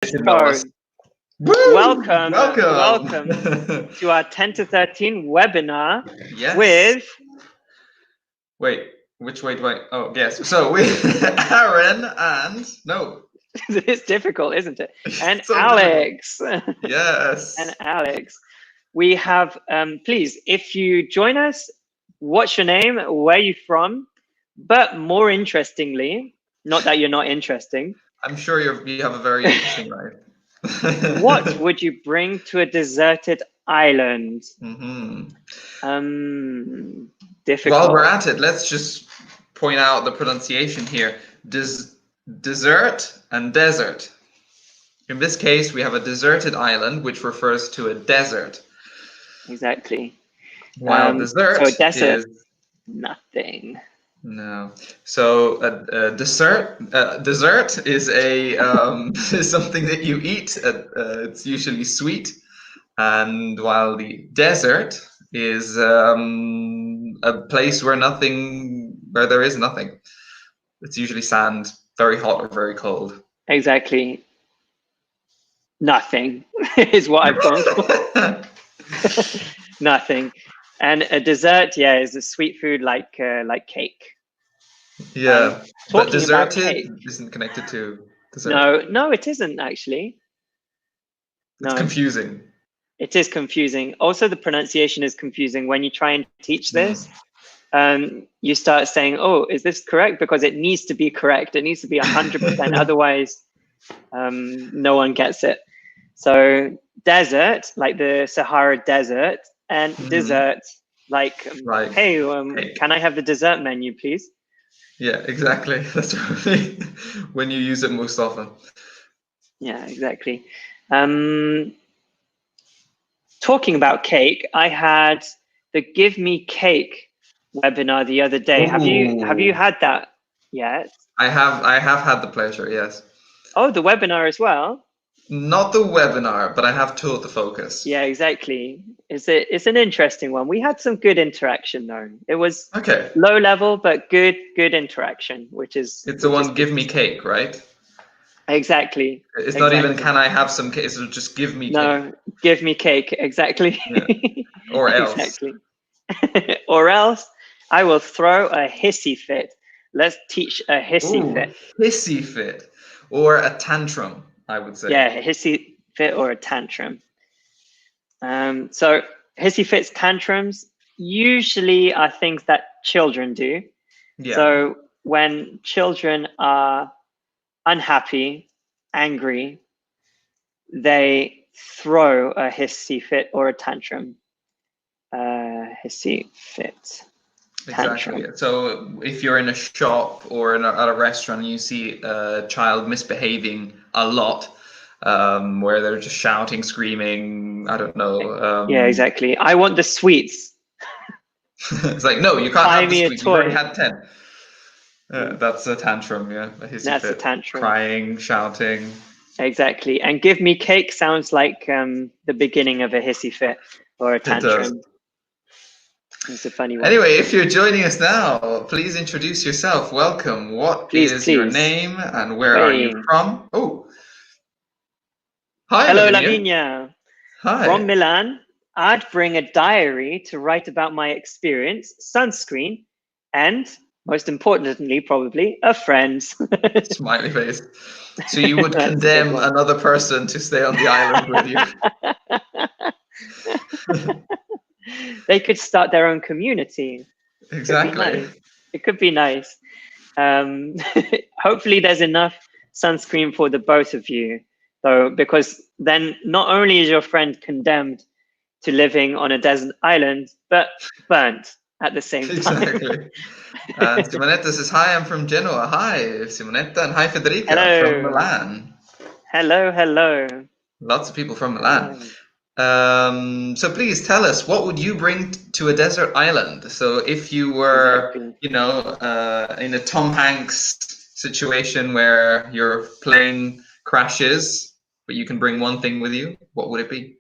So, Woo! welcome Welcome. to our 10 to 13 webinar Yes. with Wait, which wait? Oh, yes. So with Aaron and no. it's difficult, isn't it? And So Alex. Yes. And Alex. We have, please, if you join us, what's your name? Where are you from? But more interestingly, not that you're not interesting, I'm sure you have a very interesting life. what would you bring to a deserted island? Difficult. While we're at it, let's just point out the pronunciation here. Dessert and desert. In this case, we have a deserted island, which refers to a desert. Exactly. While dessert so desert, is nothing. no. So dessert is a is something that you eat. It's usually sweet, and while the desert is a place where there is nothing. It's usually sand, very hot or very cold. Exactly. Nothing is what I've gone for. Nothing. And a dessert, yeah, is a sweet food like cake. Yeah, but Talking about deserted cake. isn't connected to dessert. No, it isn't actually. It's No, confusing. it is confusing. Also, the pronunciation is confusing when you try and teach this. You start saying, "Oh, is this correct?" Because it needs to be correct. It needs to be 100%. Otherwise, no one gets it. So desert, like the Sahara Desert, and dessert, like, hey, can I have the dessert menu, please? Yeah, exactly. That's probably when you use it most often. Yeah, exactly. Talking about cake, I had the Give Me Cake webinar the other day. Ooh. Have you had that yet? I have had the pleasure, yes. Oh, the webinar as well? Not the webinar, but I have taught the focus. Yeah, exactly. It's an interesting one. We had some good interaction though. It was low level, but good interaction, which is it's the one Give Me Cake, right? Exactly. It's not even can I have some cake, it's just give me cake. No, give me cake, exactly. Yeah. Or else. Exactly. Or else I will throw a hissy fit. Let's teach a hissy fit. Hissy fit. Or a tantrum, I would say. Yeah, a hissy fit or a tantrum. So hissy fits, tantrums, usually are things that children do. Yeah. So when children are unhappy, angry, they throw a hissy fit or a tantrum. Hissy fit. Exactly. So if you're in a shop or at a restaurant and you see a child misbehaving a lot, where they're just shouting, screaming, I don't know. Yeah, exactly. I want the sweets. It's like, no, you can't have the sweets. You've already had 10. That's a tantrum, yeah. That's a tantrum. Crying, shouting. Exactly. And give me cake sounds like the beginning of a hissy fit or a tantrum. It does. It's a funny one. Anyway, if you're joining us now, please introduce yourself. Welcome. What is your name and where are you from? Oh. Hi, hello, Lavinia. Hi. From Milan. I'd bring a diary to write about my experience, sunscreen, and most importantly, probably a friend. Smiley face. So you would condemn another person to stay on the island with you? They could start their own community. Exactly. It could be nice. Hopefully there's enough sunscreen for the both of you, though, because then not only is your friend condemned to living on a desert island, but burnt at the same time. Exactly. And Simonetta says, hi, I'm from Genoa. Hi, Simonetta. And hi, Federica from Milan. Hello. Lots of people from Milan. So please tell us, what would you bring to a desert island? So if you were, in a Tom Hanks situation where your plane crashes, but you can bring one thing with you, what would it be?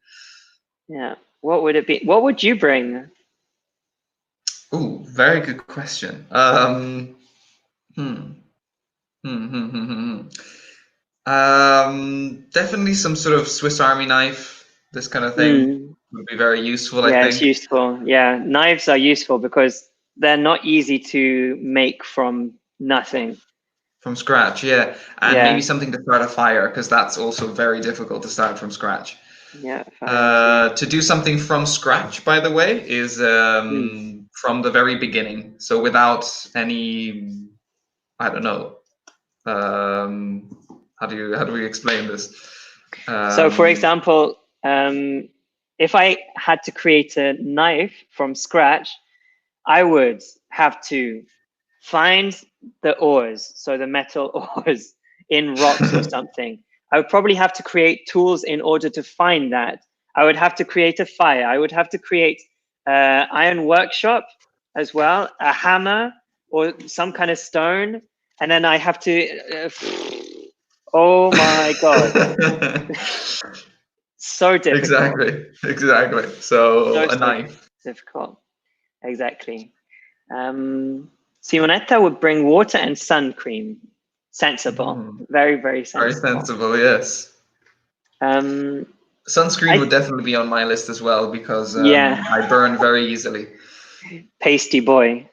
Yeah, what would it be? What would you bring? Ooh, very good question. Definitely some sort of Swiss Army knife. This kind of thing Mm. would be very useful, I Yeah, it's think. useful. Yeah, knives are useful because they're not easy to make from nothing. From scratch, yeah. And maybe Yeah, something to start a fire, because that's also very difficult to start from scratch. yeah, fire too. To do something from scratch, by the way, is Mm. from the very beginning. So without any, I don't know, how do we explain this? So, for Um, example, if I had to create a knife from scratch, I would have to find the ores, so the metal ores in rocks or something. I would probably have to create tools in order to find that. I would have to create a fire. I would have to create iron workshop as well, a hammer or some kind of stone, and then I have to. Oh my god, so difficult, exactly. So so a so knife. difficult. Exactly. Simonetta would bring water and sun cream. Sensible. Mm, Very, very very sensible. sensible, yes. Um, Sunscreen I would definitely be on my list as well because yeah, I burn very easily. pasty boy.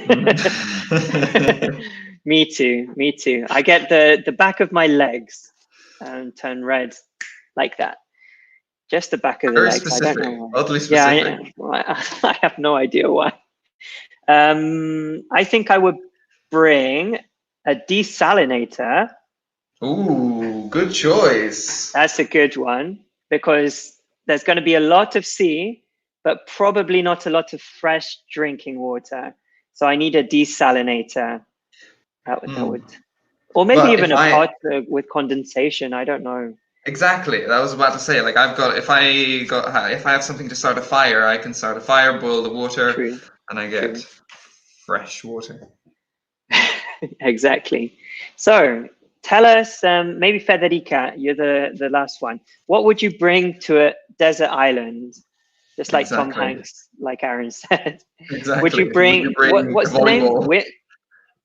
Mm. Me too. Me too. I get the back of my legs turn red like that. Just the back of the Very legs. I don't know specific, why. oddly Yeah, specific. I have no idea why. I think I would bring a desalinator. Ooh, good choice. That's a good one because there's going to be a lot of sea, but probably not a lot of fresh drinking water. So I need a desalinator. That Hmm. would, or maybe But if even a I pot with condensation. I don't know. exactly, I was about to say, like I've got if I have something to start a fire, I can start a fire, boil the water, True, and I get true. fresh water. Exactly. So tell us, maybe Federica, you're the last one. What would you bring to a desert island? Just like Tom Exactly. Hanks, like Aaron said. Would you Exactly. Would you bring bring a what's the name? volleyball?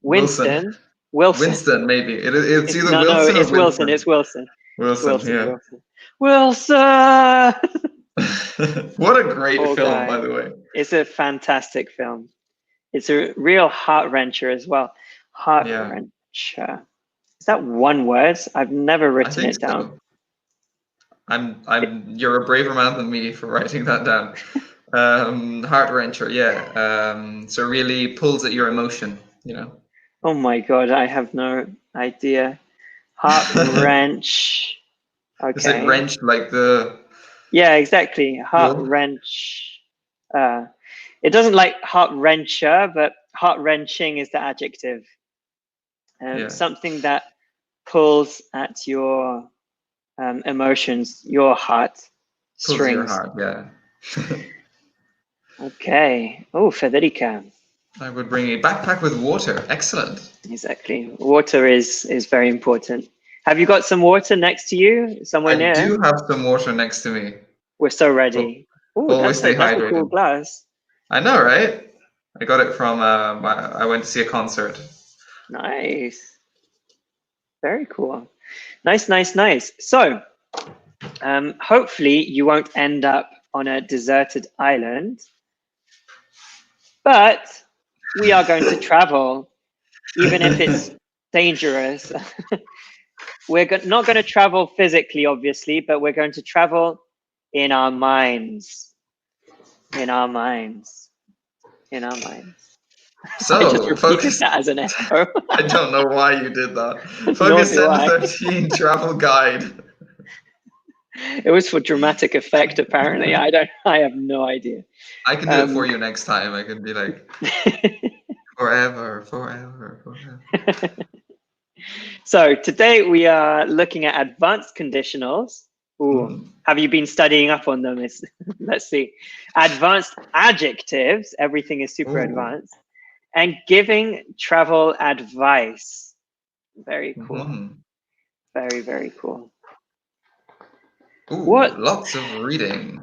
Wilson. Winston? Wilson. Winston, maybe. It's either No, Wilson or it's Wilson. It's Winston. Wilson. It's Wilson, Wilson. yeah. Wilson. Wilson. What a great Poor film, by guy. the way. It's a fantastic film. It's a real heart wrencher as well. Heart Yeah, wrencher. Is that one word? I've never I written think it down. so. You're a braver man than me for writing that down. Heart wrencher, yeah. So really pulls at your emotion, you know. Oh my god, I have no idea. Heart wrench. Is it Okay. wrenched like the Yeah, exactly. Heart wheel? wrench. Uh, it doesn't like heart wrencher, but heart wrenching is the adjective. Yeah, Something that pulls at your emotions, your heart pulls at your strings. heart, yeah. Okay. Oh, Federica. I would bring a backpack with water. Excellent. Exactly. Water is very important. Have you got some water next to you, somewhere I near? do have some water next to me. We're so Al- ready. Oh, Always stay that's a cool hydrated. glass. I know, right? I got it from I went to see a concert. Nice. Very cool. Nice, nice, nice. So, hopefully you won't end up on a deserted island, but we are going to travel, even if it's dangerous. We're not going to travel physically, obviously, but we're going to travel in our minds. In our minds. In our minds. I just So, repeated focus. that as an echo. I don't know why you did that. Nor Focus do I. 1013 travel guide. It was for dramatic effect, apparently. I have no idea. I can do it for you next time. I can be like, forever, forever, forever. So today we are looking at advanced conditionals. Ooh, Hmm. have you been studying up on them? Let's see. Advanced adjectives, everything is super Ooh. advanced. And giving travel advice. Very cool. Hmm. Very, very cool. Ooh, What? lots of reading.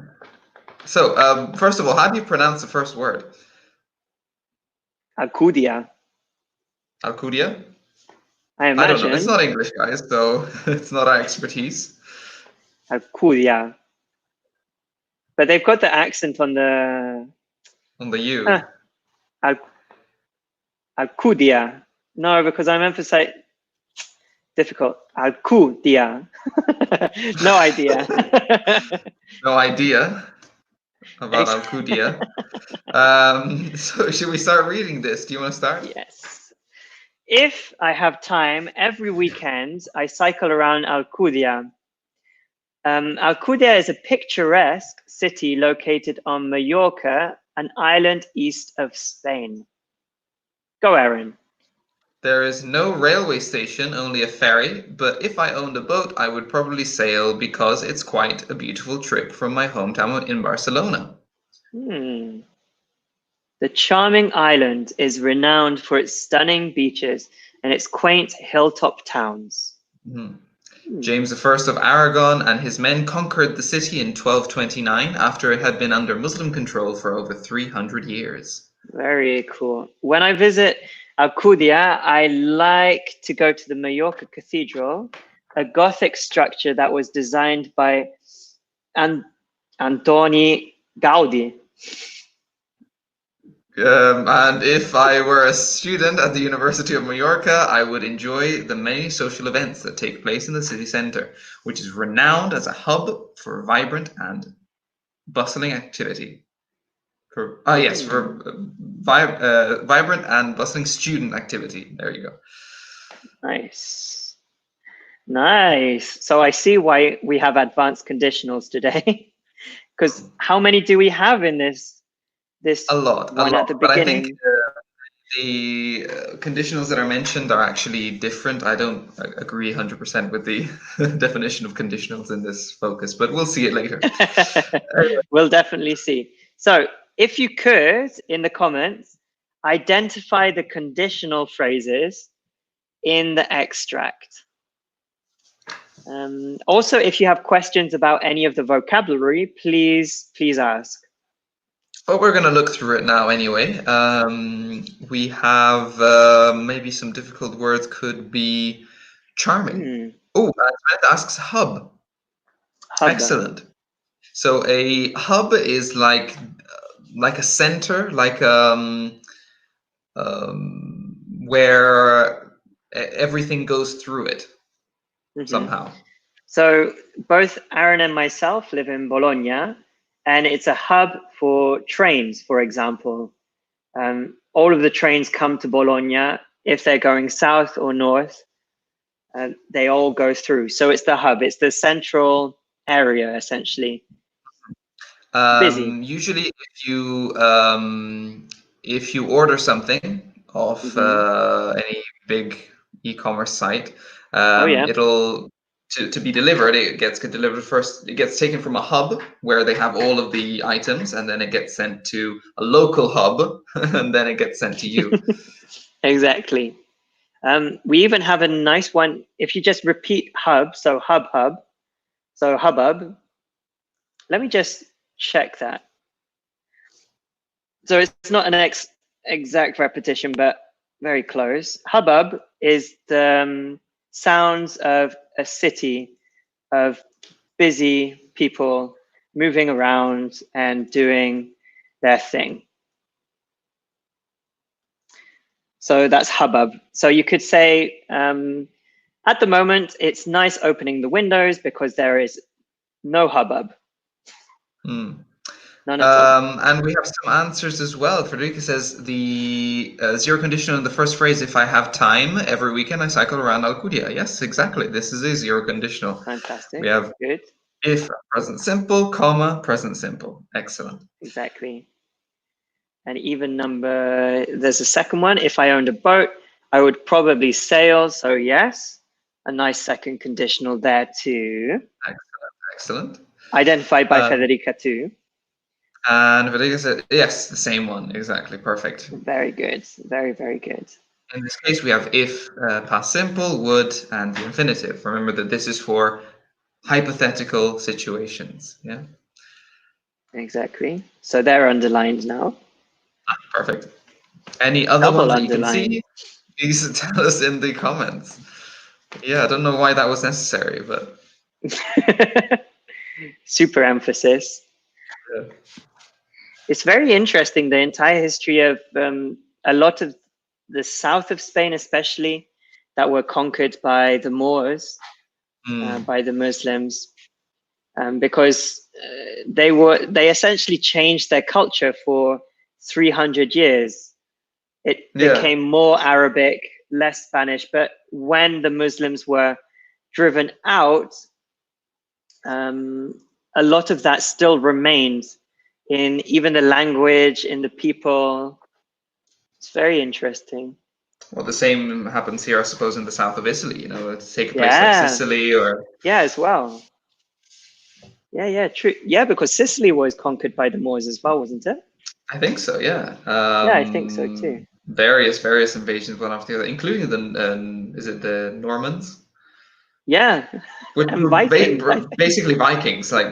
So, first of all, how do you pronounce the first word? Alcudia. Alcudia? I I don't know. It's imagine. not English, guys, so it's not our expertise. Alcudia. But they've got the accent on the On the U. Al- Alcudia. No, because I'm emphasizing difficult. Alcudia. No idea. No idea about Alcudia. So should we start reading this? Do you want to start? Yes. If I have time, every weekend I cycle around Alcudia. Alcudia is a picturesque city located on Mallorca, an island east of Spain. Go, Aaron. There is no railway station, only a ferry, but if I owned a boat, I would probably sail because it's quite a beautiful trip from my hometown in Barcelona. The charming island is renowned for its stunning beaches and its quaint hilltop towns. James I of Aragon and his men conquered the city in 1229 after it had been under Muslim control for over 300 years. Very cool. When I visit Alcudia, I like to go to the Mallorca Cathedral, a Gothic structure that was designed by Antoni Gaudi. And if I were a student at the University of Mallorca, I would enjoy the many social events that take place in the city centre, which is renowned as a hub for vibrant and bustling activity. For vibrant and bustling student activity. There you go. Nice. So I see why we have advanced conditionals today. Because how many do we have in this a lot at the beginning? But I think the conditionals that are mentioned are actually different. I don't agree 100% with the definition of conditionals in this focus, but we'll see it later. We'll definitely see. So if you could, in the comments, identify the conditional phrases in the extract. Also, if you have questions about any of the vocabulary, please ask. But we're going to look through it now anyway. We have maybe some difficult words could be charming. Oh, Matt asks hub. Excellent. So a hub is like a center, like where everything goes through it somehow. So both Aaron and myself live in Bologna, and it's a hub for trains, for example. All of the trains come to Bologna. If they're going south or north, they all go through. So it's the hub. It's the central area, essentially. Busy. Usually, if you order something off any big e-commerce site, it'll to be delivered. It gets delivered first. It gets taken from a hub where they have all of the items, and then it gets sent to a local hub, and then it gets sent to you. Exactly. We even have a nice one. If you just repeat hub, so hub, so hubbub. Let me just check that. So it's not an exact repetition, but very close. Hubbub is the sounds of a city of busy people moving around and doing their thing. So that's hubbub. So you could say, at the moment, it's nice opening the windows because there is no hubbub. None at all. And we have some answers as well. Frederica says the zero conditional in the first phrase, if I have time, every weekend I cycle around Alcudia. Yes, exactly. This is a zero conditional. Fantastic. We have good. If, present simple, comma, present simple. Excellent. Exactly. And even number, there's a second one. If I owned a boat, I would probably sail. So yes, a nice second conditional there too. Excellent. Identified by Federica too. And Federica said, yes, the same one. Exactly. Perfect. Very good. Very, very good. In this case, we have if, past simple, would, and the infinitive. Remember that this is for hypothetical situations. Yeah. Exactly. So they're underlined now. Perfect. Any other ones that you can see? Please tell us in the comments. Yeah, I don't know why that was necessary, but super emphasis. yeah. It's very interesting, the entire history of a lot of the south of Spain, especially, that were conquered by the Moors, by the Muslims, because they essentially changed their culture for 300 years. It became more Arabic, less Spanish. But when the Muslims were driven out, a lot of that still remained in even the language, in the people. It's very interesting. Well, the same happens here, I suppose, in the south of Italy. You know, take a place like Sicily or as well. Yeah, true. Yeah, because Sicily was conquered by the Moors as well, wasn't it? I think so. Yeah. Yeah, I think so too. Various invasions, one after the other, including is it the Normans? Yeah. And Vikings, basically Vikings, like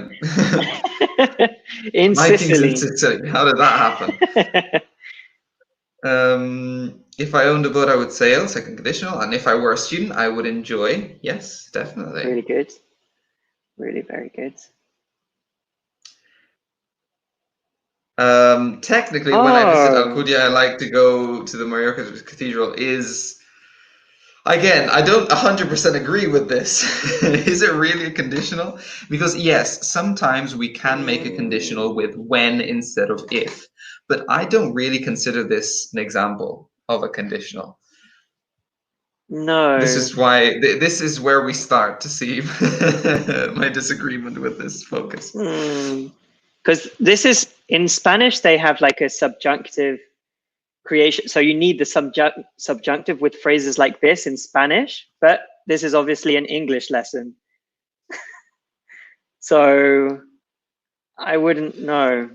in Vikings Sicily. in Sicily. How did that happen? If I owned a boat, I would sail, second conditional. And if I were a student, I would enjoy. Yes, definitely. Really good. Really very good. Technically, when I visit Alcudia, I like to go to the Mallorca Cathedral. Again, I don't 100% agree with this. Is it really a conditional? Because yes, sometimes we can make a conditional with when instead of if. But I don't really consider this an example of a conditional. No. This is why this is where we start to see my disagreement with this focus. Because this is in Spanish, they have like a subjunctive creation. So you need the subjunctive with phrases like this in Spanish, but this is obviously an English lesson. So I wouldn't know.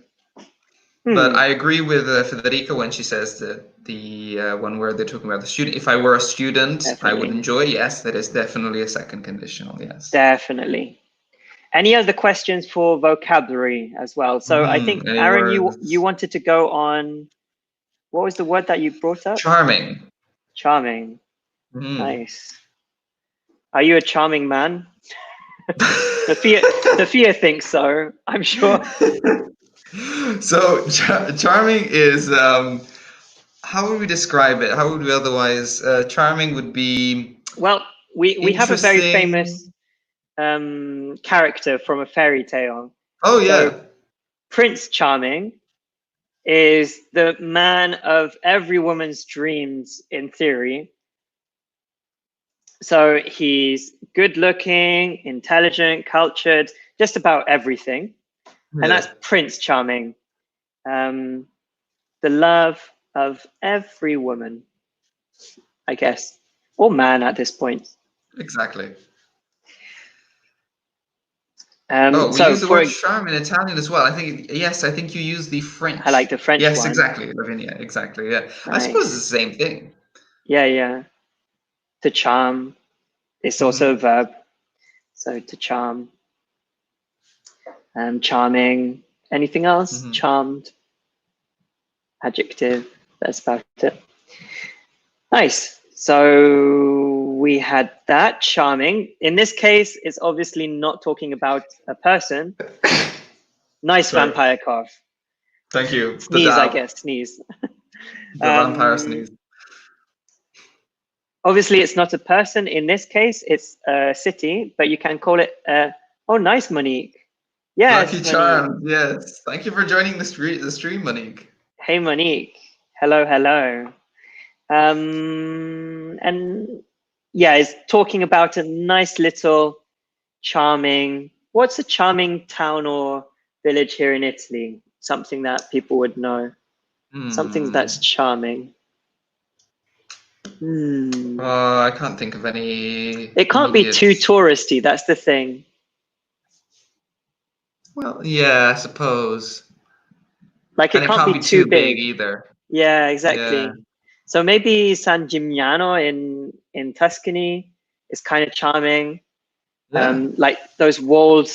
But I agree with Federica when she says that the one where they're talking about the student. If I were a student, I would enjoy. Yes, that is definitely a second conditional. Yes, definitely. Any other questions for vocabulary as well? So I think Aaron, you wanted to go on. What was the word that you brought up? Charming. Charming. Nice. Are you a charming man? Sophia thinks so, I'm sure. So charming is how would we describe it? How would we otherwise? Charming would be, well, we have a very famous character from a fairy tale. Oh yeah. So, Prince Charming is the man of every woman's dreams in theory. So he's good looking, intelligent, cultured, just about everything. And that's Prince Charming. The love of every woman, I guess, or man at this point. Exactly. We use the word charm in Italian as well. I think you use the French. I like the French one. Yes, exactly, Lavinia. Exactly. Yeah, nice. I suppose it's the same thing. Yeah. To charm. It's also a verb. So to charm. Charming. Anything else? Charmed. Adjective. That's about it. Nice. So we had that, charming. In this case, it's obviously not talking about a person. Nice vampire cough. Thank you. Sneeze, I guess. Sneeze. The vampire sneeze. Obviously, it's not a person. In this case, it's a city, but you can call it. Oh, nice, Monique. Yes, Lucky Charm. Yes. Thank you for joining the stream, Monique. Hey, Monique. Hello. And yeah, it's talking about a nice little charming. What's a charming town or village here in Italy? Something that people would know. Something that's charming. I can't think of any. It can't be too touristy. That's the thing. Well, yeah, I suppose. Like it can't be too big either. Yeah, exactly. Yeah. So maybe San Gimignano in Tuscany is kind of charming. Yeah. Like those walled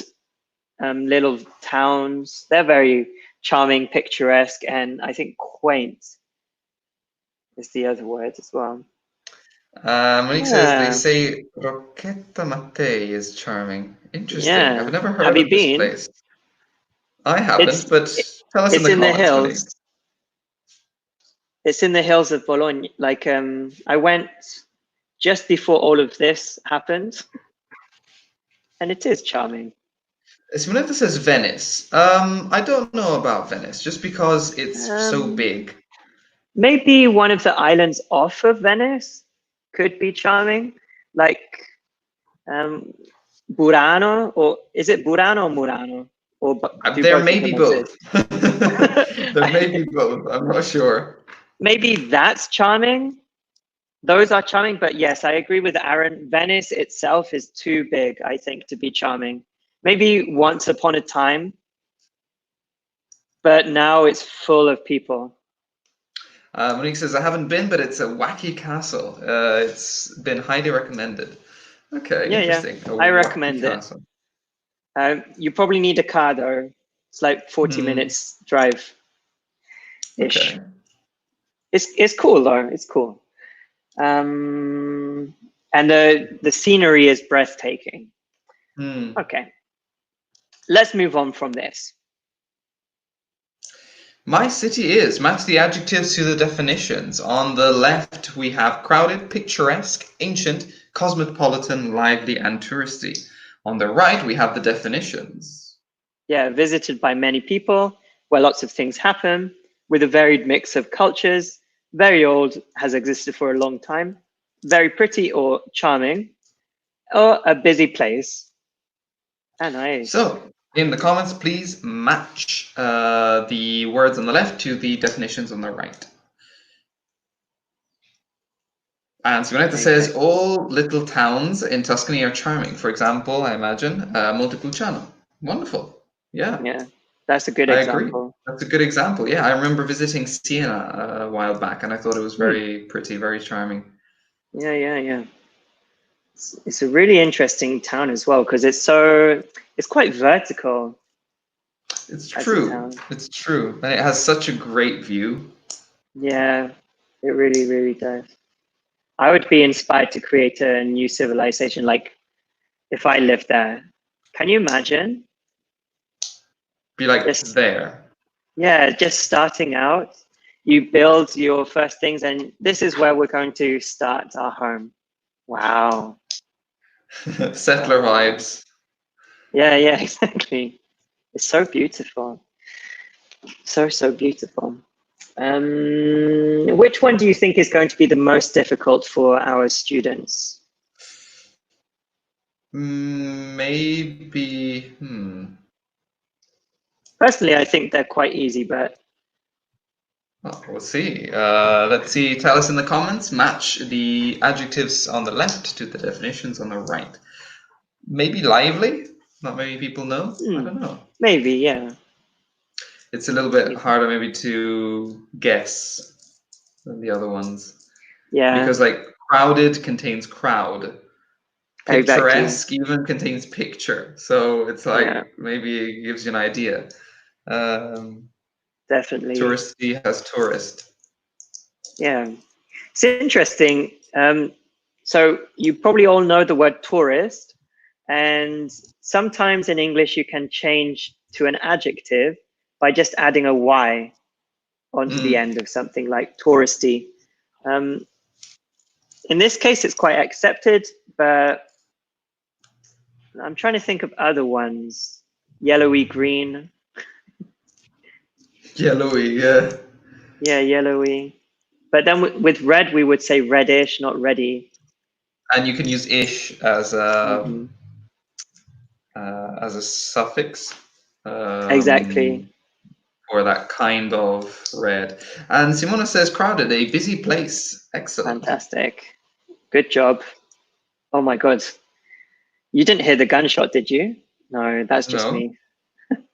little towns, they're very charming, picturesque, and I think quaint is the other word as well. Monique says they Yeah, say Rocchetta Mattei is charming. Interesting. I've yeah. never Have heard you of this been? place. I haven't, It's but tell us in it's the in the comments, Monique. hills. It's in the hills of Bologna. Like I went just before all of this happened, and it is charming. Simonetta says Venice. I don't know about Venice, just because it's so Um, big. Maybe one of the islands off of Venice could be charming, like um, Burano, or is it Burano or Murano? Or do There both may of be them both. exist? There may be both. I'm not sure. Maybe that's charming. Those are charming, but yes, I agree with Aaron. Venice itself is too big, I think, to be charming. Maybe once upon a time, but now it's full of people. Monique says, I haven't been, but it's a wacky castle. It's been highly recommended. Okay, Yeah, yeah, interesting. A I wacky recommend it. castle. You probably need a car though. It's like 40 minutes drive ish. Okay. It's cool though. It's cool. And the scenery is breathtaking. Okay, let's move on from this. My city is. Match the adjectives to the definitions. On the left, we have crowded, picturesque, ancient, cosmopolitan, lively, and touristy. On the right, we have the definitions. Yeah, visited by many people, where lots of things happen, with a varied mix of cultures, very old, has existed for a long time, very pretty or charming, or a busy place. Ah, nice. So, in the comments, please match the words on the left to the definitions on the right. And Simonetta says, all little towns in Tuscany are charming. For example, I imagine Montepulciano. Wonderful. Yeah. Yeah, that's a good I example. agree. That's a good example. Yeah, I remember visiting Siena a while back, and I thought it was very pretty, very charming. Yeah, yeah, yeah. It's a really interesting town as well because it's quite vertical. It's true. It's true. And it has such a great view. Yeah, it really, really does. I would be inspired to create a new civilization. Like if I lived there, can you imagine? Be like there. Yeah, just starting out, you build your first things, and this is where we're going to start our home. Wow. Settler vibes. Yeah, yeah, exactly. It's so beautiful. So, so beautiful. Which one do you think is going to be the most difficult for our students? Maybe. Personally, I think they're quite easy, but we'll see. Let's see. Tell us in the comments. Match the adjectives on the left to the definitions on the right. Maybe lively. Not many people know. I don't know. Maybe, yeah. It's a little bit harder maybe to guess than the other ones. Yeah. Because like crowded contains crowd. Picturesque even contains picture. So it's like maybe it gives you an idea. Definitely. Touristy has tourist. Yeah. It's interesting. So you probably all know the word tourist, and sometimes in English you can change to an adjective by just adding a Y onto the end of something like touristy. In this case, it's quite accepted, but I'm trying to think of other ones. Yellowy green. Yellowy, yeah. Yeah, yellowy. But then with red, we would say reddish, not ready. And you can use ish as a suffix. Exactly. For that kind of red. And Simona says crowded, a busy place. Excellent. Fantastic. Good job. Oh my God. You didn't hear the gunshot, did you? No, that's just me.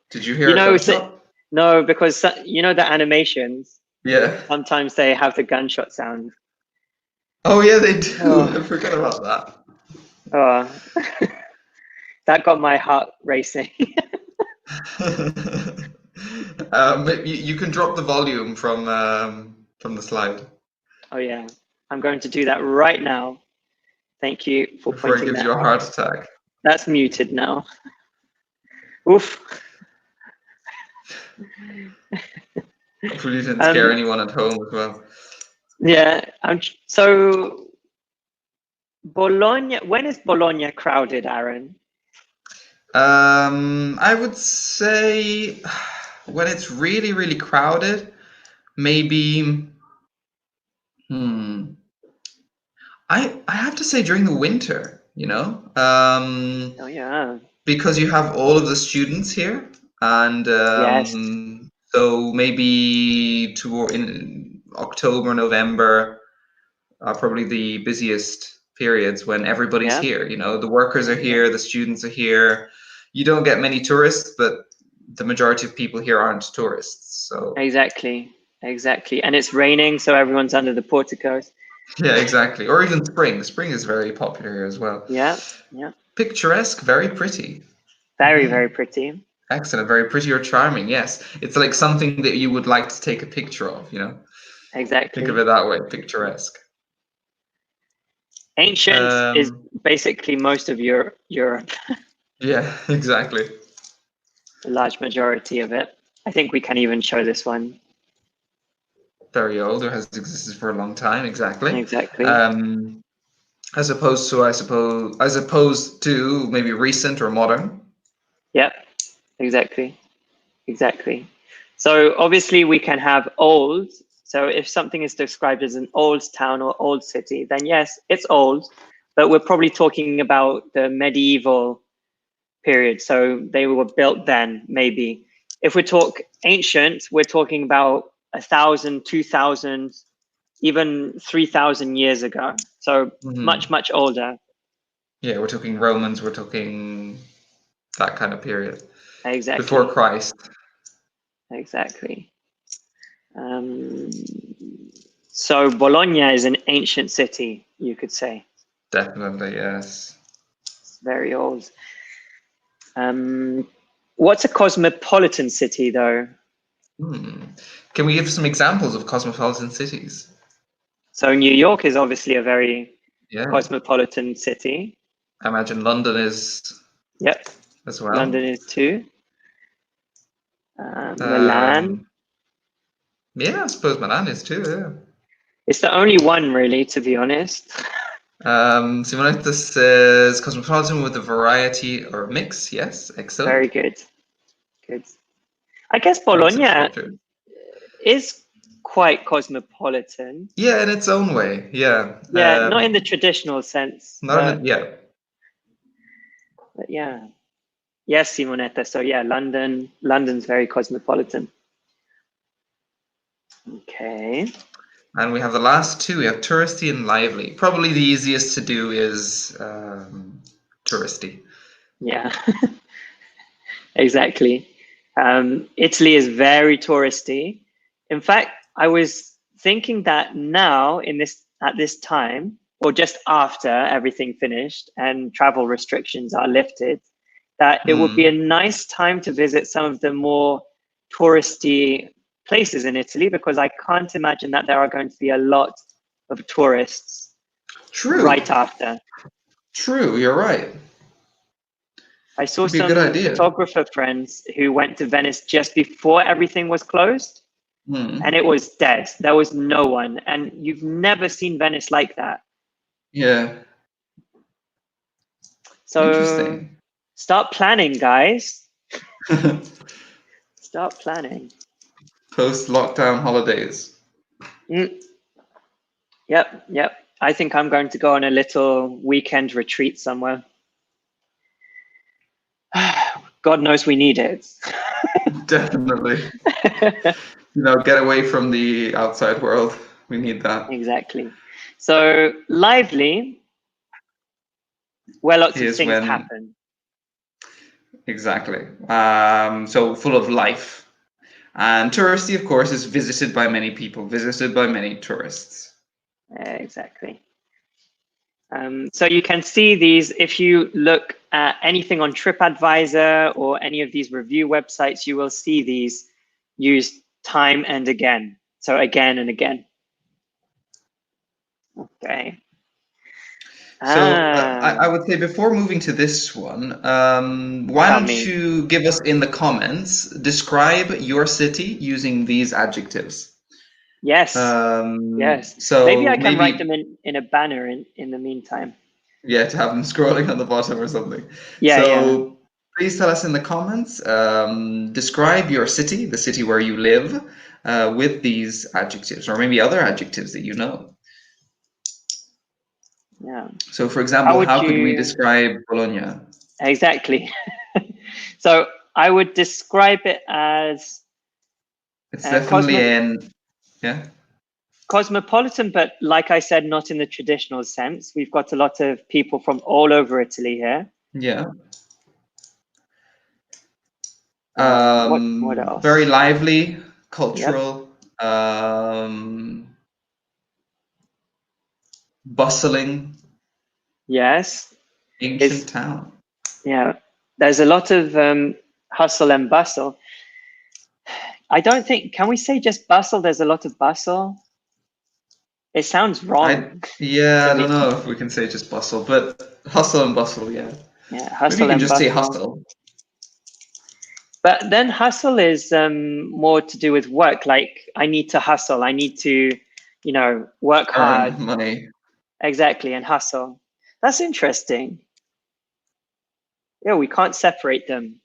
Did you hear a gunshot? No, because you know the animations? Yeah. Sometimes they have the gunshot sound. Oh yeah, they do. Oh. I forgot about that. Oh, that got my heart racing. You can drop the volume from the slide. Oh yeah, I'm going to do that right now. Thank you for Before it pointing gives that you a out. heart attack. That's muted now. Oof. Hopefully you didn't scare anyone at home as well. Yeah. So Bologna. When is Bologna crowded, Aaron? I would say when it's really, really crowded, maybe. I have to say during the winter, Oh yeah. because you have all of the students here, and Yes. so maybe in October, November are probably the busiest periods when everybody's Yeah. here. The workers are here, the students are here. You don't get many tourists, but the majority of people here aren't tourists. So Exactly. And it's raining, so everyone's under the porticos. yeah, exactly. Or even spring. Spring is very popular here as well. Yeah. Picturesque, very pretty. Very, very pretty. Excellent, very pretty or charming. Yes, it's like something that you would like to take a picture of. Exactly. Think of it that way, picturesque. Ancient is basically most of Europe. Yeah, exactly. A large majority of it. I think we can even show this one. Very old, or has existed for a long time. Exactly. Exactly. As opposed to maybe recent or modern. Yep. Exactly. So obviously we can have old. So if something is described as an old town or old city, then yes, it's old, but we're probably talking about the medieval period. So they were built then, maybe. If we talk ancient, we're talking about 1,000, 2,000, even 3,000 years ago. So much, much older. Yeah, we're talking Romans, we're talking that kind of period. Exactly. Before Christ. Exactly. So Bologna is an ancient city, you could say. Definitely, yes. It's very old. What's a cosmopolitan city, though? Can we give some examples of cosmopolitan cities? So New York is obviously a very cosmopolitan city. I imagine London is. Yep. As well. London is too. Milan. Yeah, I suppose Milan is too. Yeah. It's the only one, really, to be honest. Simonetta says cosmopolitan with a variety or mix. Yes, excellent. Very good. I guess Bologna is quite cosmopolitan. Yeah, in its own way. Yeah. Yeah, not in the traditional sense. But yeah. Yes, Simonetta. So yeah, London's very cosmopolitan. Okay. And we have the last two. We have touristy and lively. Probably the easiest to do is touristy. Yeah, exactly. Italy is very touristy. In fact, I was thinking that now at this time, or just after everything finished and travel restrictions are lifted, that it would be a nice time to visit some of the more touristy places in Italy, because I can't imagine that there are going to be a lot of tourists right after. True, you're right. I saw some photographer friends who went to Venice just before everything was closed, and it was dead. There was no one, and you've never seen Venice like that. Yeah. So start planning, guys. Start planning. Post-lockdown holidays. Yep. I think I'm going to go on a little weekend retreat somewhere. God knows we need it. Definitely. Get away from the outside world. We need that. Exactly. So lively, where lots of things happen. Exactly. So full of life. And touristy, of course, is visited by many people, visited by many tourists. Exactly. So you can see these, if you look at anything on TripAdvisor or any of these review websites, you will see these used time and again. So again and again. Okay. So Ah, I would say before moving to this one, why tell don't me. you give us in the comments, describe your city using these adjectives. Yes, yes. Maybe So I can write maybe, them in a banner in the meantime. yeah, to have them scrolling on the bottom or something. Yeah, yeah. So please tell us in the comments, describe your city, the city where you live, with these adjectives, or maybe other adjectives that you know. Yeah. So for How example, would how could we you describe Bologna? exactly? So I would describe it as It's definitely cosmo yeah. cosmopolitan, but like I said, not in the traditional sense. We've got a lot of people from all over Italy here. Yeah. What Very else? lively, Yep. cultural, bustling, Yes. ancient Is town. yeah. There's a lot of hustle and bustle. I don't think. Can we say just bustle? There's a lot of bustle. It sounds I wrong yeah, to I don't me. know if we can say just bustle, but hustle and bustle, yeah. Yeah, Maybe you hustle can and just say bustle. hustle. But then hustle is more to do with work. Like I need to hustle. I need to, work hard. Earn money. Exactly, and hustle. That's interesting. Yeah, we can't separate them.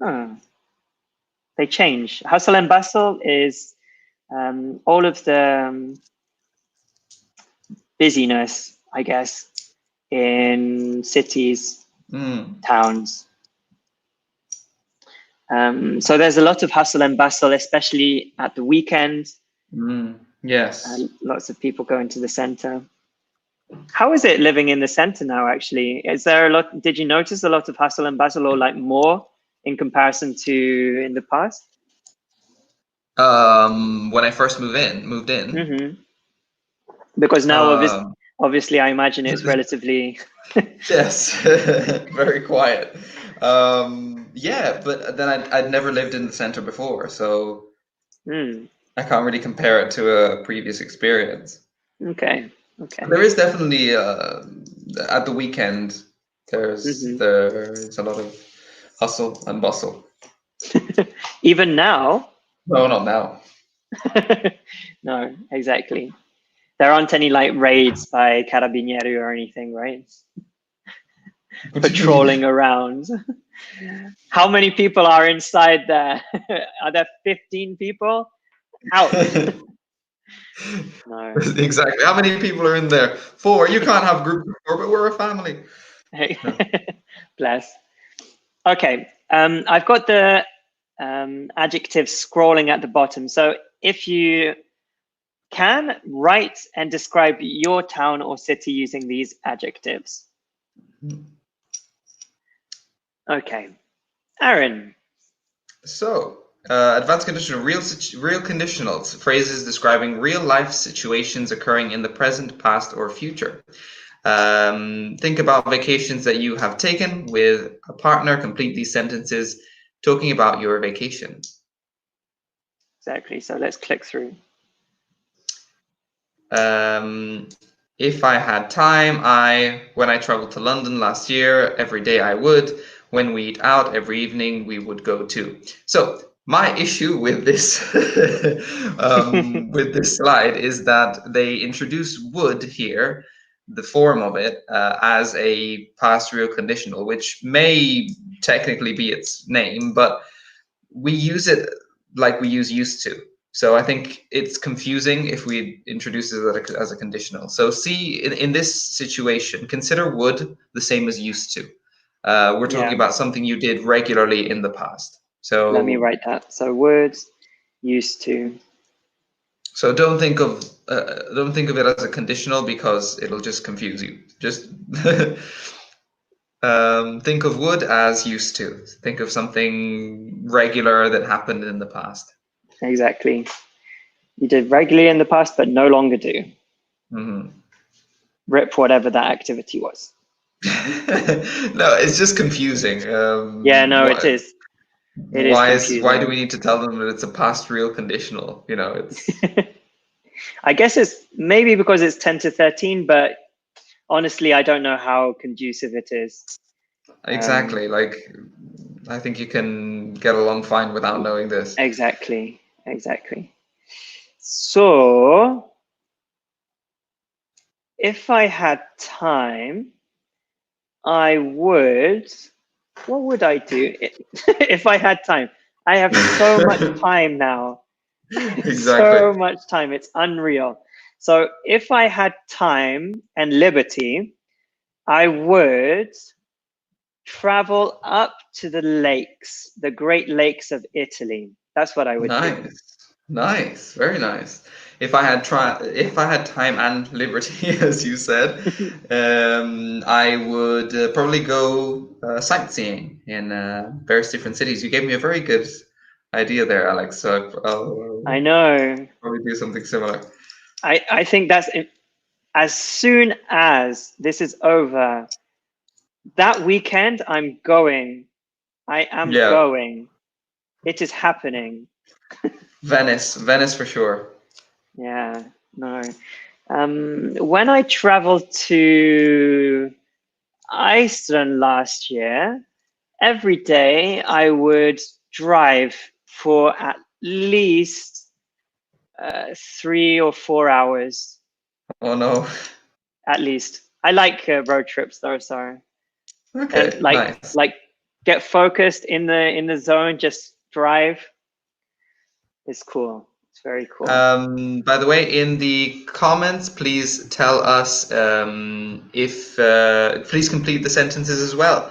Huh. They change. Hustle and bustle is all of the busyness, I guess, in cities, Mm, towns. So there's a lot of hustle and bustle, especially at the weekend. yes. Lots of people go into the center. How is it living in the center now, actually? Is there a lot, did you notice a lot of hustle and bustle or like more in comparison to in the past? When I first moved in. Because now Um, obviously I imagine it's relatively, yes, very quiet. Yeah, but then I'd never lived in the center before, so hmm, I can't really compare it to a previous experience. okay, okay. There is definitely at the weekend Hmm. there's a lot of hustle and bustle. Even now? No, not now. No, exactly. There aren't any like raids by Carabinieri or anything, right? What do you mean? Patrolling around. How many people are inside there? Are there 15 people? Out. No. Exactly. How many people are in there? 4. You can't have groups of 4, but we're a family. No. Bless. Okay. I've got the adjectives scrolling at the bottom. So if you can, write and describe your town or city using these adjectives. Okay. Aaron. So, advanced conditional, real conditionals, phrases describing real life situations occurring in the present, past, or future. Think about vacations that you have taken with a partner. Complete these sentences talking about your vacation. Exactly. So let's click through. If I had time, when I traveled to London last year, every day I would. When we eat out every evening, we would go too. So my issue with this with this slide is that they introduce would here, the form of it, as a past real conditional, which may technically be its name, but we use it like we use used to. So I think it's confusing if we introduce it as a conditional. So see, in this situation, consider would the same as used to. We're talking Yeah. about something you did regularly in the past. Let me So write that. So words used to. so don't think of it as a conditional because it'll just confuse you. Just think of would as used to. Think of something regular that happened in the past. Exactly. You did regularly in the past, but no longer do. Mm-hmm. Rip whatever that activity was. No, it's just confusing. Yeah, no, it is. It is Why do confusing. we need to tell them that it's a past real conditional? You know, it's I guess it's maybe because it's 10 to 13, but honestly, I don't know how conducive it is. Exactly. Like, I think you can get along fine without knowing this. Exactly. So, if I had time, I would. What would I do if I had time? I have so much time now. Exactly. So much time. It's unreal. So if I had time and liberty, I would travel up to the lakes, the Great Lakes of Italy. That's what I would do. Nice, very nice. If I had time and liberty, as you said, I would probably go sightseeing in various different cities. You gave me a very good idea there, Alex. So I'll I know. probably do something similar. I think that's it. As soon as this is over, that weekend, I'm going. I am Yeah, going. It is happening. Venice for sure. Yeah, no. When I traveled to Iceland last year, every day I would drive for at least 3 or 4 hours, Oh no. at least. I like road trips though, so and Okay, like nice. get focused in the zone, just drive. It's cool. It's very cool. By the way, in the comments, please tell us if please complete the sentences as well.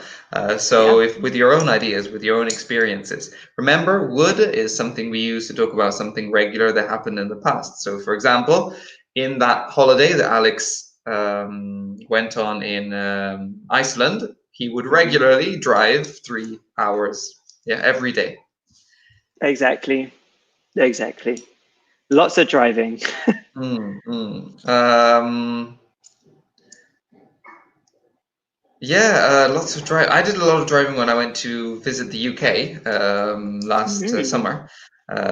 So Yeah. if with your own ideas, with your own experiences. Remember, would is something we use to talk about something regular that happened in the past. So for example, in that holiday that Alex went on in Iceland, he would regularly drive 3 hours, yeah, every day. Exactly. Lots of driving. Yeah, lots of drive. I did a lot of driving when I went to visit the UK last summer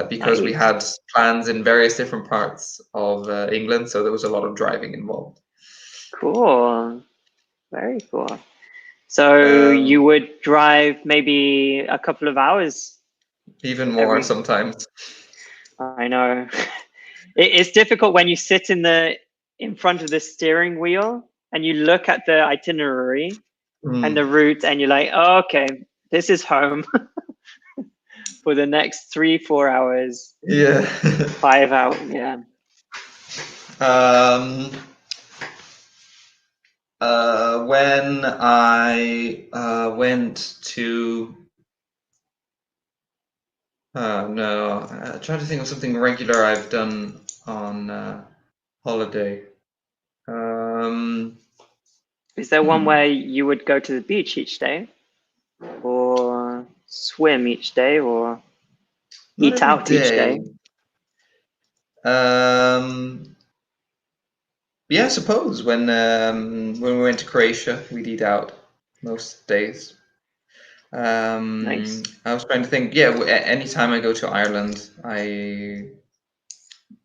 because we Nice. had plans in various different parts of England, so there was a lot of driving involved. Cool. Very cool. So you would drive maybe a couple of hours Even more every. sometimes. I know. It's difficult when you sit in front of the steering wheel and you look at the itinerary and the route and you're like, oh, okay, this is home for the next 3-4 hours. Yeah. 5 hours. Yeah. When I went to no, I'm trying to think of something regular I've done on holiday. Is there one where you would go to the beach each day, or swim each day, or eat out each day? Yeah, I suppose when we went to Croatia, we'd eat out most days. Nice. I was trying to think. Yeah, anytime I go to Ireland, I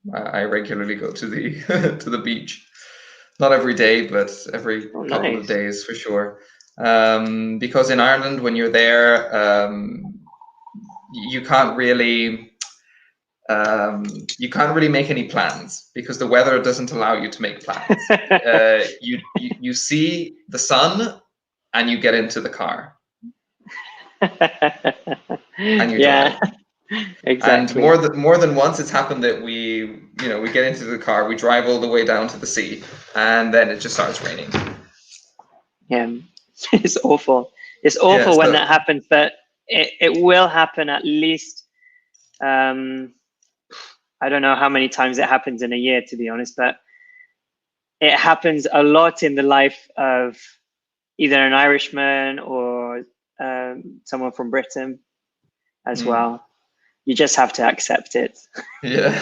regularly go to the to the beach. Not every day, but every couple of Nice. days for sure. Because in Ireland, when you're there, you can't really make any plans because the weather doesn't allow you to make plans. You see the sun and you get into the car and you Yeah, drive. exactly. And more than once, it's happened that we get into the car, we drive all the way down to the sea, and then it just starts raining. Yeah, it's awful. It's awful when that happens, but it will happen at least. I don't know how many times it happens in a year, to be honest, but it happens a lot in the life of either an Irishman or someone from Britain as well. You just have to accept it. Yeah,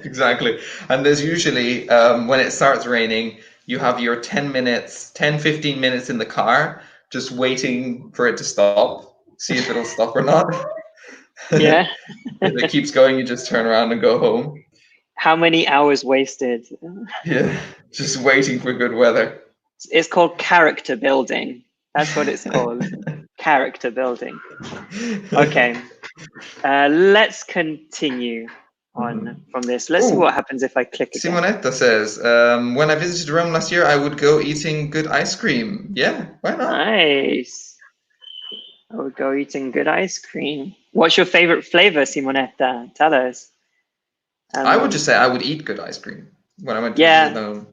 exactly. And there's usually, when it starts raining, you have your 10, 15 minutes in the car, just waiting for it to stop, see if it'll stop or not. Yeah. If it keeps going, you just turn around and go home. How many hours wasted? Yeah, just waiting for good weather. It's called character building. That's what it's called. Character building. Okay. Let's continue on from this. Let's see Ooh. what happens if I click again. Simonetta says, when I visited Rome last year, I would go eating good ice cream. Yeah, why not? Nice. I would go eating good ice cream. What's your favorite flavor, Simonetta? Tell us. I would just say I would eat good ice cream when I went to Yeah. visit Rome.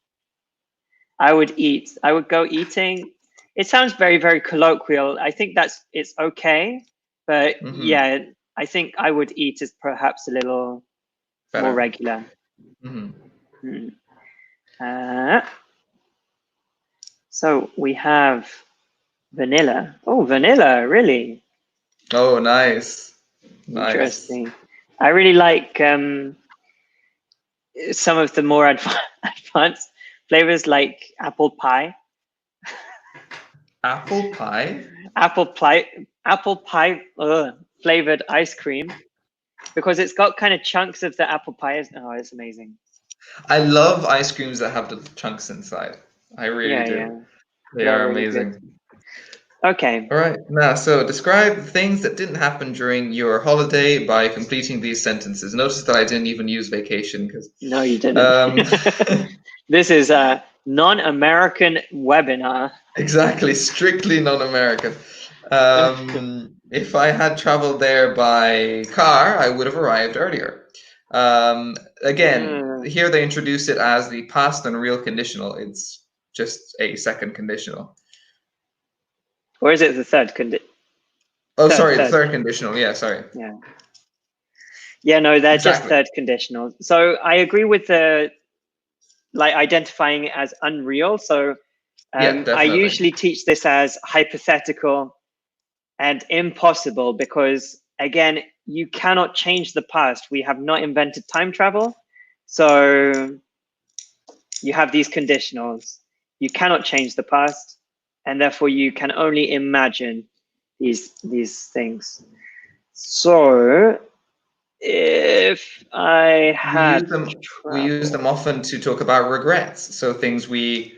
I would eat. I would go eating. It sounds very, very colloquial. I think it's okay, but yeah, I think I would eat is perhaps a little Better. more regular. So we have vanilla. Oh, vanilla, really? Oh, nice. Interesting. I really like some of the more advanced flavors like apple pie. Apple pie? Apple pie flavored ice cream, because it's got kind of chunks of the apple pie. Oh, it's amazing. I love ice creams that have the chunks inside. I really do. Yeah. They are really amazing. Good. Okay. All right. Now, so describe things that didn't happen during your holiday by completing these sentences. Notice that I didn't even use vacation because. No, you didn't. This is a non-American webinar. Exactly, strictly non-American. If I had traveled there by car, I would have arrived earlier. Again, here they introduce it as the past and real conditional. It's just a second conditional. Or is it the third conditional? Oh, sorry, the third conditional. Yeah, sorry. Yeah, no, they're just third conditional. So I agree with the identifying it as unreal. So I usually teach this as hypothetical and impossible because, again, you cannot change the past. We have not invented time travel. So you have these conditionals. You cannot change the past, and therefore you can only imagine these things. So if I had we use them often to talk about regrets. So things we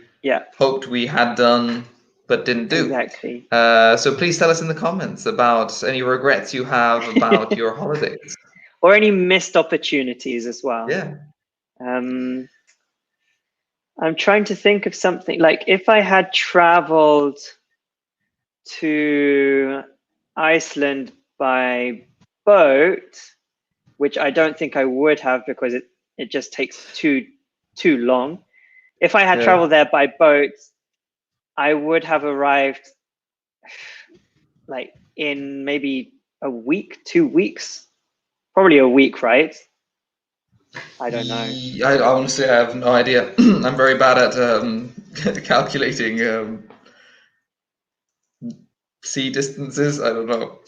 hoped we had done but didn't do. Exactly. So please tell us in the comments about any regrets you have about your holidays. Or any missed opportunities as well. Yeah. I'm trying to think of something like if I had traveled to Iceland by boat, which I don't think I would have because it just takes too long. If I had traveled there by boat, I would have arrived like in maybe a week, 2 weeks, probably a week, right? I don't know. I honestly have no idea. I'm very bad at calculating sea distances. I don't know.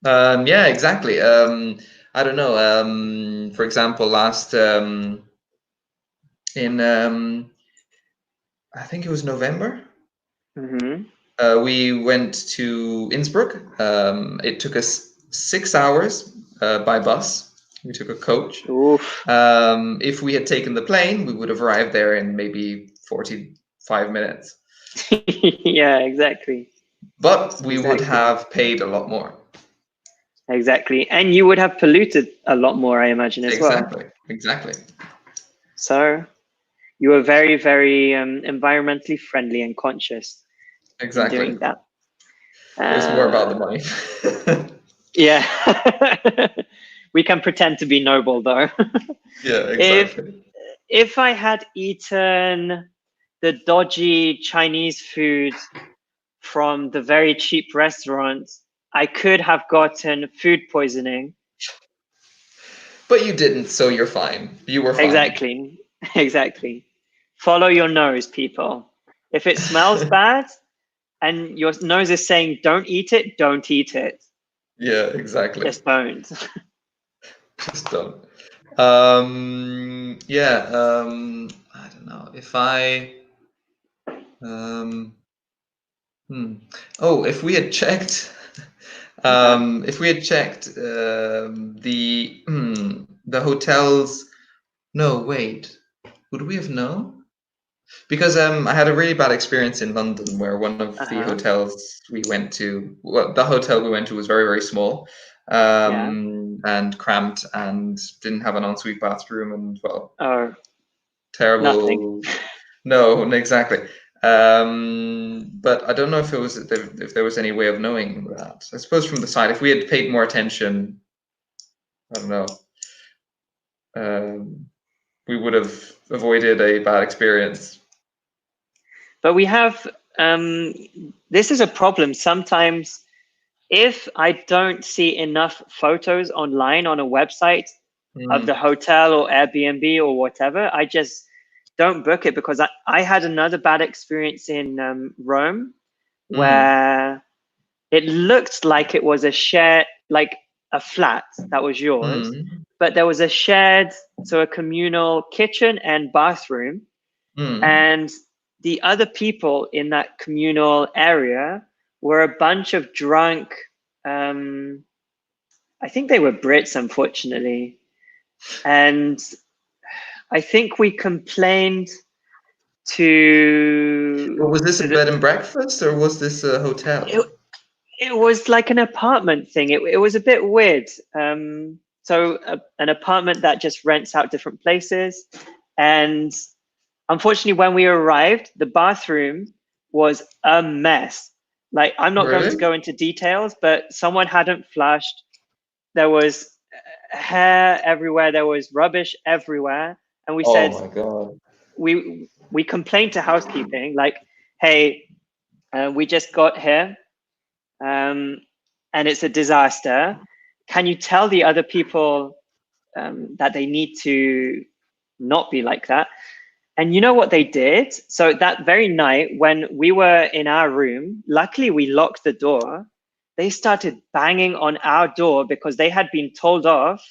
Yeah, exactly. I don't know. For example, last in I think it was November. We went to Innsbruck. It took us 6 hours by bus. We took a coach. If we had taken the plane, we would have arrived there in maybe 45 minutes. Yeah, exactly. But we would have paid a lot more. Exactly. And you would have polluted a lot more, I imagine, as well. Exactly. So you were very, very environmentally friendly and conscious. Exactly. Doing that. It was more about the money. Yeah. We can pretend to be noble, though. Yeah, exactly. If I had eaten the dodgy Chinese food from the very cheap restaurant, I could have gotten food poisoning. But you didn't, so you're fine. You were fine. Exactly. Follow your nose, people. If it smells bad and your nose is saying don't eat it, don't eat it. Yeah, exactly. Just don't. Just don't. Yeah, I don't know. If I if we had checked the hotels. No, wait. Would we have known? Because I had a really bad experience in London where one of the Uh-huh. hotels we went to, well, the hotel we went to was very, very small, Yeah. and cramped and didn't have an ensuite bathroom and, well, Oh, nothing. terrible. No, exactly. But I don't know if there was any way of knowing that. I suppose from the side, if we had paid more attention, I don't know, we would have avoided a bad experience. But we have, this is a problem. Sometimes if I don't see enough photos online on a website of the hotel or Airbnb or whatever, I just don't book it, because I had another bad experience in Rome where it looked like it was a shared, like a flat that was yours, but there was a shared, so a communal kitchen and bathroom. And the other people in that communal area were a bunch of drunk, I think they were Brits, unfortunately. And I think we complained to. Well, was this a to the, bed and breakfast or was this a hotel? it was like an apartment thing. It was a bit weird. So an apartment that just rents out different places. And unfortunately, when we arrived, the bathroom was a mess. Like, I'm not going to Really? go into details, but someone hadn't flushed. There was hair everywhere. There was rubbish everywhere. And we Oh said, my God. we complained to housekeeping, like, hey, we just got here, and it's a disaster. Can you tell the other people that they need to not be like that? And you know what they did? So that very night when we were in our room, luckily we locked the door. They started banging on our door because they had been told off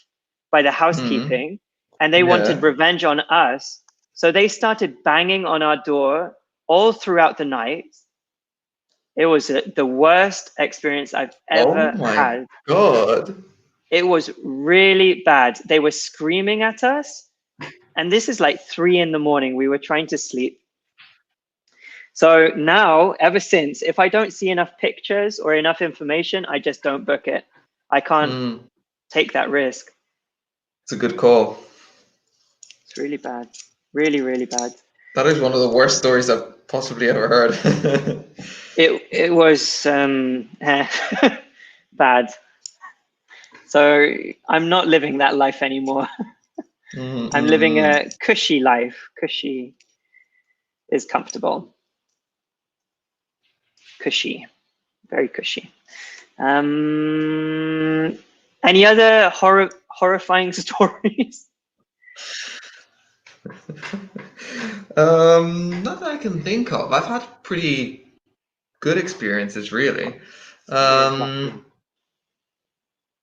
by the housekeeping, and they wanted Yeah. revenge on us. So they started banging on our door all throughout the night. It was the worst experience I've Oh ever my had. God. It was really bad. They were screaming at us. And this is like 3 a.m. We were trying to sleep. So now, ever since, if I don't see enough pictures or enough information, I just don't book it. I can't take that risk. It's a good call. It's really bad. Really, really bad. That is one of the worst stories I've possibly ever heard. It was bad. So I'm not living that life anymore. I'm living a cushy life. Cushy is comfortable. Cushy, very cushy. Any other horrifying stories? Not that I can think of. I've had pretty good experiences, really. You're lucky.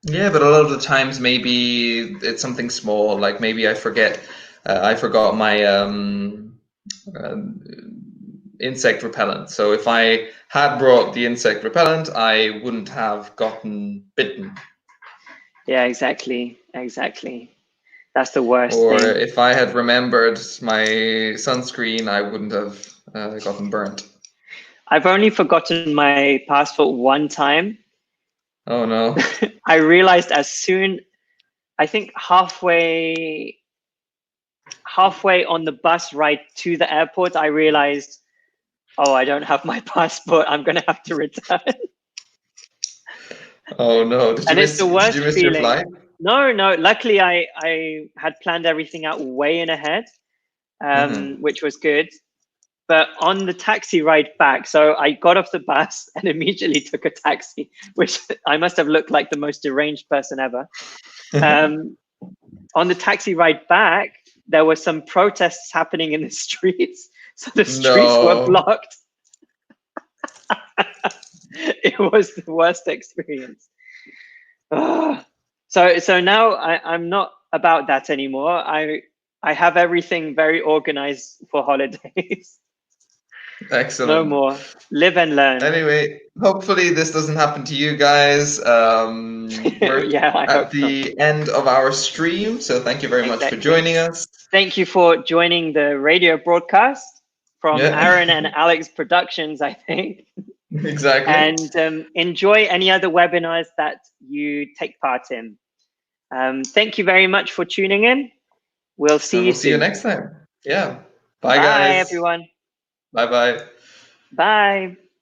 Yeah, but a lot of the times maybe it's something small, like maybe I forgot my insect repellent. So if I had brought the insect repellent, I wouldn't have gotten bitten. Yeah, exactly. Exactly. That's the worst Or thing. if I had remembered my sunscreen, I wouldn't have gotten burnt. I've only forgotten my passport one time. Oh no. I realized as soon, I think halfway on the bus ride to the airport, I realized, oh, I don't have my passport. I'm going to have to return. Oh no. Did you And it's miss the did worst you miss your feeling. flight? No, luckily I had planned everything out way in ahead, which was good. But on the taxi ride back, so I got off the bus and immediately took a taxi, which I must have looked like the most deranged person ever. On the taxi ride back, there were some protests happening in the streets. So the streets were No. blocked. It was the worst experience. So now I'm not about that anymore. I have everything very organized for holidays. Excellent. No more. Live and learn. Anyway, hopefully this doesn't happen to you guys. We're Yeah, I at hope the end of our stream, so thank you very much for Exactly. joining us. Thank you for joining the radio broadcast from Yeah. Aaron and Alex Productions, I think. Exactly. And enjoy any other webinars that you take part in. Thank you very much for tuning in. We'll see And you we'll see you soon. next time. Yeah. Bye, Bye, guys. everyone. Bye-bye. Bye.